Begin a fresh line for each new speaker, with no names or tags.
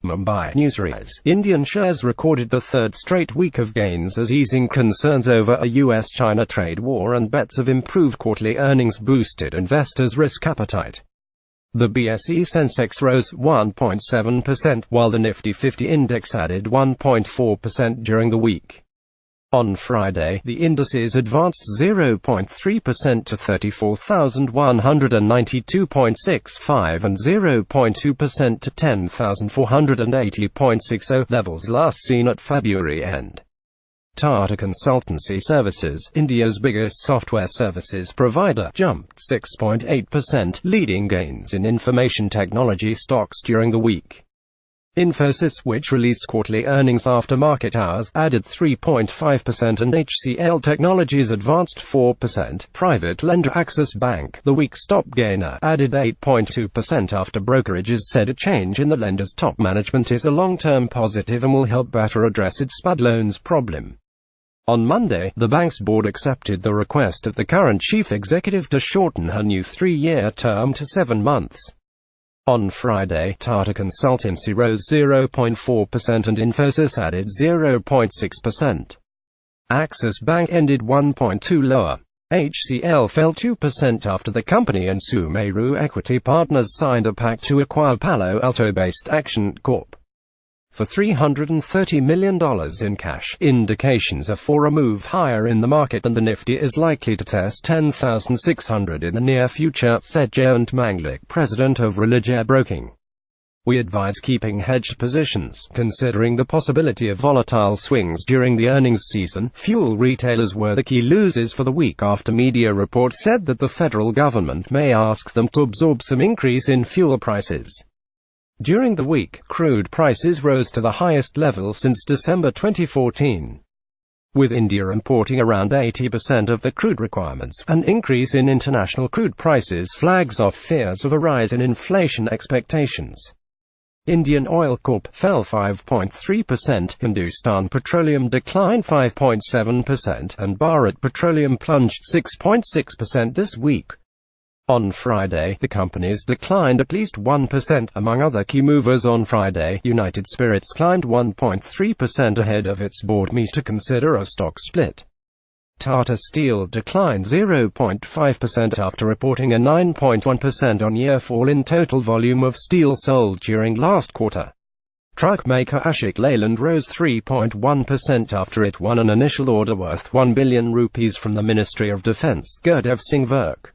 Mumbai. NewsRise. Indian shares recorded the third straight week of gains as easing concerns over a U.S. China trade war and bets of improved quarterly earnings boosted investors' risk appetite. The BSE Sensex rose 1.7%, while the Nifty 50 index added 1.4% during the week. On Friday, the indices advanced 0.3% to 34,192.65 and 0.2% to 10,480.60, levels last seen at February end. Tata Consultancy Services, India's biggest software services provider, jumped 6.8%, leading gains in information technology stocks during the week. Infosys, which released quarterly earnings after market hours, added 3.5% and HCL Technologies advanced 4%. Private lender Axis Bank, the week's top gainer, added 8.2% after brokerages said a change in the lender's top management is a long-term positive and will help better address its bad loans problem. On Monday, the bank's board accepted the request of the current chief executive to shorten her new 3-year term to 7 months. On Friday, Tata Consultancy rose 0.4% and Infosys added 0.6%. Axis Bank ended 1.2% lower. HCL fell 2% after the company and Sumeru Equity Partners signed a pact to acquire Palo Alto-based Action Corp. for $330 million in cash. Indications are for a move higher in the market, and the Nifty is likely to test 10,600 in the near future, said Jayant Manglik, president of Religare Broking. We advise keeping hedged positions, considering the possibility of volatile swings during the earnings season. Fuel retailers were the key losers for the week after media reports said that the federal government may ask them to absorb some increase in fuel prices. During the week, crude prices rose to the highest level since December 2014. With India importing around 80% of the crude requirements, an increase in international crude prices flags off fears of a rise in inflation expectations. Indian Oil Corp. fell 5.3%, Hindustan Petroleum declined 5.7%, and Bharat Petroleum plunged 6.6% this week. On Friday, the companies declined at least 1%. Among other key movers on Friday, United Spirits climbed 1.3% ahead of its board meeting to consider a stock split. Tata Steel declined 0.5% after reporting a 9.1% on-year fall in total volume of steel sold during last quarter. Truck maker Ashok Leyland rose 3.1% after it won an initial order worth 1 billion rupees from the Ministry of Defence, Gurdev Singh Virk.